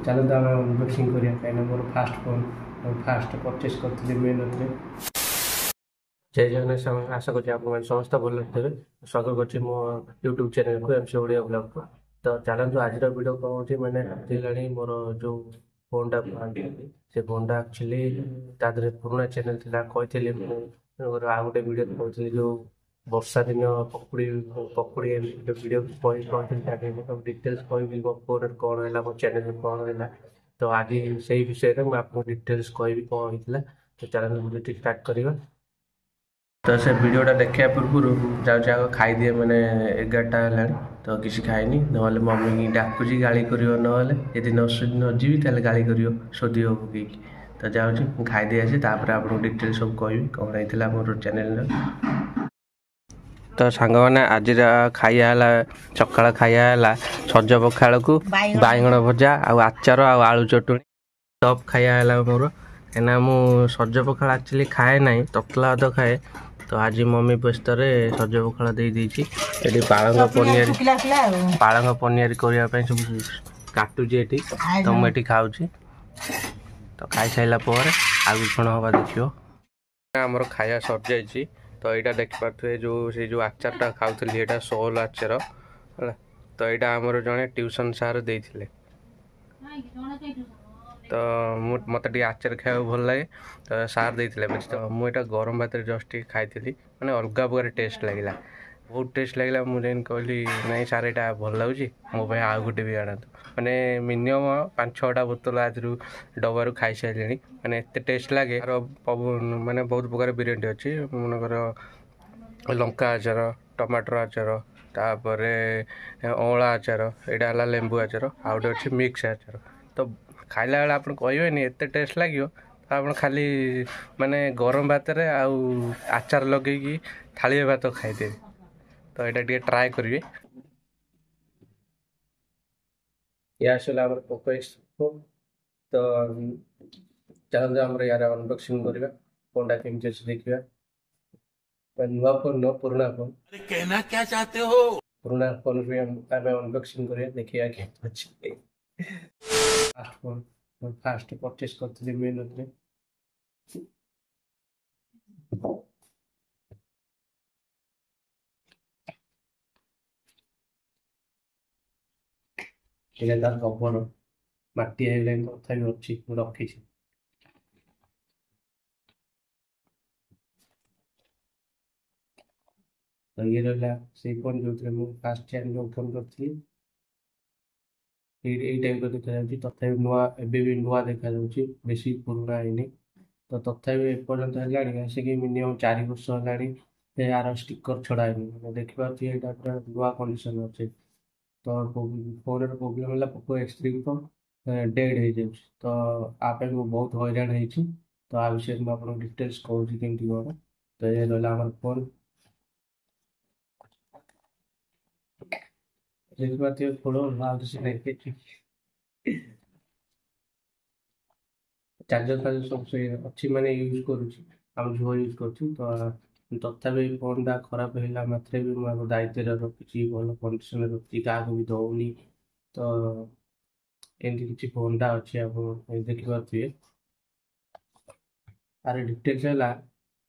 चलते आम अनबक्सिंग करिया कहीं मोर फास्ट फोन फास्ट परचेस करଥିଲି मेनोथरे जय जगन्नाथ आशा करुँ आप समस्त भल थे स्वागत करुँच मो यूट्यूब चैनल को एमसी ओडिया ब्लॉग को। तो चलते आज वीडियो कौन होती मैंने राति मोर जो फोनटा से फोनटा एक्चुअली तादरे पुराना चैनल थी कही आ गोटे वीडियो कहती जो वर्षा दिन पकुड़ी पकुड़ी वीडियो कहती डिटेल्स कह फोन कौन है मो चैनल कौन है। तो आज से विषय में आपको डिटेल्स कहि कौन होता। तो चैनल वीडियो स्टार्ट करवा। तो से वीडियोटा देखा पूर्व जाऊँ खाईदिए मैंने 11टा है तो किसी खाइनी ना मम्मी की डाकुची गाड़ी कर यदि नजीबी तेल गाड़ी कर सोधी पकई। तो जाऊँ खाईदी आसी आपको डिटेल सब कहि कौन होता मोर चैनल। तो सांग मैंने आज खाया सका खाया सज पखाड़ को बैगण भजा आचार आलू चटुणी टप खाया मोर कहीं मु सज पखाड़ एक्चुअली खाए ना ततला तो खाए। तो आज मम्मी व्यस्त सज पखाड़ देती पालंग पनियारी करने सब काटुची तो मुझे खाऊँ। तो खाई सारा पर आगे कौन हवा देखियो आमर खाया सर जाइए। तो यहाँ देखिपे जो आचारटा खाऊली यहाँ सोल आचार है। तो यहाँ आमर जड़े ट्यूशन सार देते तो मत आचार खाया भल लगे तो सार देते तो मुझे गरम भात जस्ट खाई मैंने अलग प्रकार टेस्ट लगे बहुत टेस्ट लगे मुझे कहली नहीं सार यहाँ भल लगुच मो आउ गोटे भी आना मैंने मिनिमम 5-6टा बोतल आज डबारू खाई सारे मैंने एत टेस्ट लगे मैंने बहुत प्रकार वेरिएंट अच्छी मनकर लंका आचार टमाटर आचार तापर अँला आचार यहाँ लेंबू आचार आ गए अच्छे मिक्स आचार। तो खाइला बेला आप कहे एत टेस्ट लगे तो आप खाली माने गरम भात आचार लगे थाली भात खाईदेवे। तो यहाँ टे ट्राए करेंगे या पोको तो चलते आम यार अनबॉक्सिंग करवा फोन केमती देखा नुआ फोन न पुराना फोन कहना क्या चाहते हो पुराना फोन भी हम अनबॉक्सिंग करें देखिए केमती अच्छी फास्ट फोन फास्ट परचेस करଥିଲି मेनोथरे तार कवर माटी तथा अच्छी रखी। तो ये रहा से फोन जो मुझे fast channel open curry type देखा तथा नुआ भी नुआ देखा बेस पुराना है तो तथा एपर्तंत है आसिक मिनिमम 4 वर्ष है यार स्टिकर छड़ा देखिए यहाँ पूरा नुआ कंडीशन अच्छे। तो फोन प्रोब्लेम है पोको X3 तो डेड हो जाए तो आप बहुत हईराण होती। तो आ विषय में आपको डिटेल्स कहूँ कमी कौन। तो ये रहा आम फोन देखिए फोड़ चार्जर फार्जर सब से अच्छी मैंने यूज करुँच झुआ यूज कर तथापि फोनटा खराब है मात्रे भी मुझे दायित्व रखी भल कंडीशन रखी क्या भी दौनी। तो एमती किसी फोनटा अच्छी आप देखिपे तार डिटेल्स है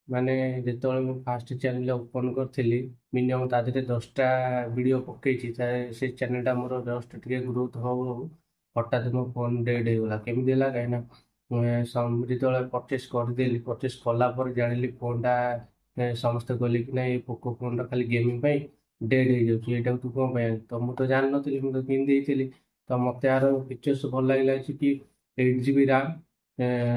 माने जो फास्ट चैनल ओपन करी मिनिमम तादे 10टा वीडियो पकई से चैनलटा मोर जस्ट टे ग्रोथ हो हठात मो फोन डेड होगा केमी है कहीं जो परचेस करदेली परचेस कलापर जानी फोनटा समस्ते कहले कि ना ये पोको फोनटा खाली गेमिंग डेड हो जाए तू कौन तो मुझे जान नी मुझे किनी तो मत यार फीचर्स भल लगे कि 8 GB रैम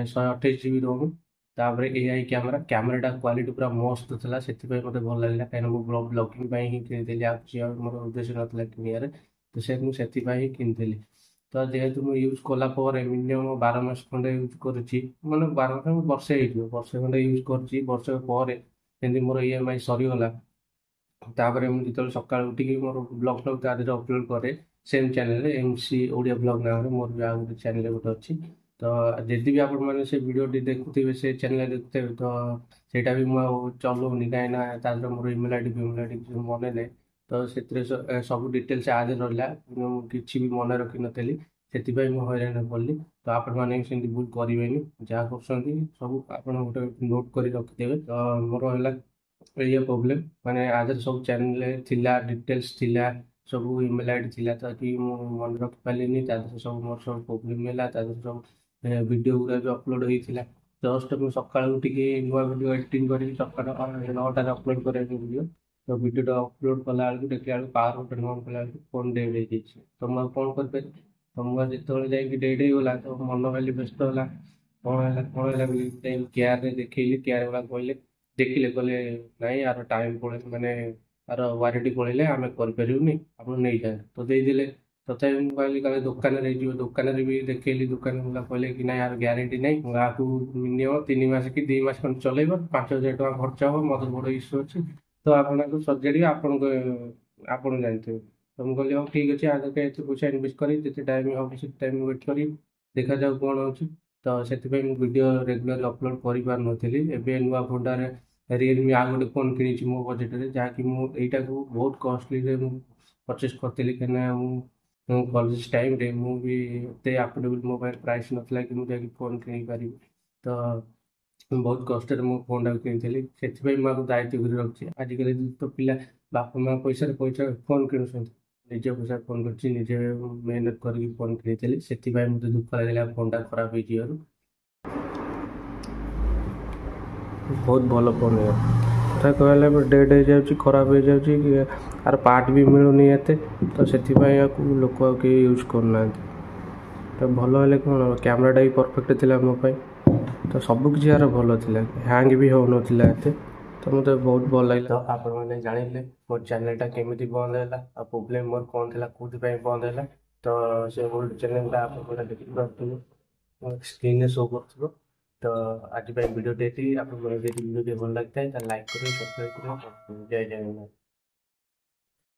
128 GB रोम तापर AI कैमराटा क्वालिटी पूरा मस्त था से मत भल लगे कहीं ब्लॉगिंग ही किनी मोर उद्देश्य नाला किनार तो से मुझे किनी। तो जेहेतु मुझे यूज कलापर मिनिमम 12 मास खंडे यूज करुच्ची मैंने 12 मास वर्षे वर्षे खंडे यूज कर वर्ष पर मोर EMI सरीगला तापर मुझे जो सका उठिक मोर ब्लग फ्लग तादेह अपलोड करे same channel MC Odia blog नाम मोर भी आ गए चैनल गोटे अच्छी। तो जदि भी आपण मैंने से वीडियो देखुवे से चैनल देखुवे तो सेटा भी मुझे चलाऊनी कहीं तार मोर ईमेल ID मन ना तो से सब डिटेल्स आज रहा कि भी मन रखी नी ସେଥିପାଇଁ ମୁଁ ହଇରାଣ ପଡ଼ିଲି। ତ ଆପଣମାନେ ବି ସେମିତି ଭୁଲ କରିବେନି, ଯାହା କରୁଛନ୍ତି ସବୁ ଆପଣ ଗୋଟେ ନୋଟ୍ କରି ରଖିଦେବେ। ତ ମୋର ହେଲା ଏଇଆ ପ୍ରୋବ୍ଲେମ୍, ମାନେ ଆଦେହରେ ସବୁ ଚ୍ୟାନେଲ ଥିଲା, ଡିଟେଲ୍ସ ଥିଲା, ସବୁ ଇମେଲ୍ ଆଇଡି ଥିଲା, ତ କି ମୁଁ ମନେ ରଖିପାରିଲିନି। ତା ଦେହରେ ସବୁ ମୋର ସବୁ ପ୍ରୋବ୍ଲେମ୍ ହେଲା। ତା ଦେହରେ ସବୁ ଭିଡ଼ିଓ ଗୁଡ଼ା ବି ଅପଲୋଡ଼ ହେଇଥିଲା। ଜଷ୍ଟ ମୁଁ ସକାଳୁ ଉଠିକି ନୂଆ ଭିଡ଼ିଓ ଏଡ଼ିଟିଂ କରିକି ସକାଳ 9ଟାରେ ଅପଲୋଡ଼ କରିବାକୁ ଭିଡ଼ିଓ। ତ ଭିଡ଼ିଓଟା ଅପଲୋଡ଼ କଲା ବେଳକୁ ଦେଖିଲା ବେଳକୁ ପାୱାର ବଟନ୍ ଅନ୍ କଲା ବେଳକୁ ଫୋନ୍ ଡେଡ୍ ହେଇଯାଇଛି। ତ ମୁଁ ଆଉ କ'ଣ କରିପାରିବି? ତ ମୁଁ ଯେତେବେଳେ ଯାଇକି ଡେଡ୍ ହେଇଗଲା ତ ମନ ଖାଲି ବ୍ୟସ୍ତ ହେଲା, କ'ଣ ହେଲା ବୋଲି ଯାଇକି କେୟାରରେ ଦେଖେଇଲି। କେୟାର ବାଲା ଦେଖିଲେ କହିଲେ ନାଇଁ ଆର ଟାଇମ୍ ପଳେଇ, ମାନେ ଆର ୱାରେଣ୍ଟି ପଳେଇଲେ, ଆମେ କରିପାରିବୁନି, ଆପଣ ନେଇଯାଆନ୍ତୁ। ତ ଦେଇଦେଲେ। ତଥାପି ମୁଁ କହିଲି କାଳେ ଦୋକାନରେ ହେଇଯିବ। ଦୋକାନରେ ବି ଦେଖେଇଲି, ଦୋକାନ ବାଲା କହିଲେ କି ନାଇଁ ଆର ଗ୍ୟାରେଣ୍ଟି ନାହିଁ, ଆକୁ ମିନିମମ୍ 3 ମାସ କି 2 ମାସ ଖଣ୍ଡେ ଚଲେଇବ, 5,000 ଟଙ୍କା ଖର୍ଚ୍ଚ ହେବ, ମଦର ବୋର୍ଡ଼ ଇସ୍ୟୁ ଅଛି, ତ ଆପଣଙ୍କୁ ସଜାଡ଼ିବେ, ଆପଣ ଜାଣିଥିବେ। ତ ମୁଁ କହିଲି ହଉ ଠିକ୍ ଅଛି, ଆଗକୁ ଏତେ ପଇସା ଇନଭେଷ୍ଟ କରି ଯେତେ ଟାଇମ୍ ହେବ ସେତେ ଟାଇମ୍ ୱେଟ୍ କରିବି, ଦେଖାଯାଉ କ'ଣ ହେଉଛି। ତ ସେଥିପାଇଁ ମୁଁ ଭିଡ଼ିଓ ରେଗୁଲାର ଅପଲୋଡ଼ କରିପାରୁନଥିଲି। ଏବେ ନୂଆ ଫୋନ୍ଟାରେ ରିଏଲମି ଆଉ ଗୋଟେ ଫୋନ୍ କିଣିଛି ମୋ ବଜେଟରେ, ଯାହାକି ମୁଁ ଏଇଟାକୁ ବହୁତ କଷ୍ଟଲିରେ ମୁଁ ପରଚେସ୍ କରିଥିଲି। କାହିଁକିନା ମୁଁ କଲେଜ ଟାଇମ୍ରେ ମୁଁ ବି ଏତେ ଆଫୋର୍ଡେବଲ୍ ମୋ ପାଖରେ ପ୍ରାଇସ୍ ନଥିଲା କି ମୁଁ ଯାଇକି ଫୋନ୍ କିଣିପାରିବି। ତ ମୁଁ ବହୁତ କଷ୍ଟରେ ମୋ ଫୋନ୍ଟାକୁ କିଣିଥିଲି। ସେଥିପାଇଁ ମୁଁ ଆକୁ ଦାୟିତ୍ୱ କରି ରଖିଛି। ଆଜିକାଲି ତ ପିଲା ବାପା ମା ପଇସାରେ ଫୋନ୍ କିଣୁଛନ୍ତି, ନିଜ ପଇସାରେ ଫୋନ୍ କିଣୁଛି, ନିଜେ ମେହନତ କରିକି ଫୋନ୍ କିଣିଥିଲି। ସେଥିପାଇଁ ମୋତେ ଦୁଃଖ ଲାଗିଲା ଫୋନ୍ଟା ଖରାପ ହେଇଯିବାରୁ। ବହୁତ ଭଲ ଫୋନ୍ ଇଏ, କଥା କହିଲା ପରେ ଡେଟ୍ ହେଇଯାଉଛି, ଖରାପ ହେଇଯାଉଛି, ଆର ପାର୍ଟ ବି ମିଳୁନି ଏତେ। ତ ସେଥିପାଇଁ ଆକୁ ଲୋକ ଆଉ କେହି ୟୁଜ୍ କରୁନାହାନ୍ତି। ତ ଭଲ ହେଲେ କ'ଣ ହେବ, କ୍ୟାମେରାଟା ବି ପରଫେକ୍ଟ ଥିଲା ମୋ ପାଇଁ, ତ ସବୁ କିଛି ଆର ଭଲ ଥିଲା, ହ୍ୟାଙ୍ଗ ବି ହେଉନଥିଲା ଏତେ। ତ ମୋତେ ବହୁତ ଭଲ ଲାଗିଲା। ତ ଆପଣମାନେ ଜାଣିଲେ ମୋ ଚ୍ୟାନେଲଟା କେମିତି ବନ୍ଦ ହେଲା, ଆଉ ପ୍ରୋବ୍ଲେମ୍ ମୋର କ'ଣ ଥିଲା, କେଉଁଥିପାଇଁ ବନ୍ଦ ହେଲା। ତ ସେ ଓଲ୍ଡ ଚ୍ୟାନେଲଟା ଆପଣମାନେ ଦେଖିପାରୁଥିବେ, ସ୍କ୍ରିନ୍ରେ ଶୋ କରୁଥିବ। ତ ଆଜି ପାଇଁ ଭିଡ଼ିଓଟି ଏତିକି। ଆପଣଙ୍କର ଯଦି ଭିଡ଼ିଓଟି ଭଲ ଲାଗିଥାଏ ତାହେଲେ ଲାଇକ୍ କରିବେ, ସବସ୍କ୍ରାଇବ୍ କରିବେ। ଜୟ ଜଗନ୍ନାଥ।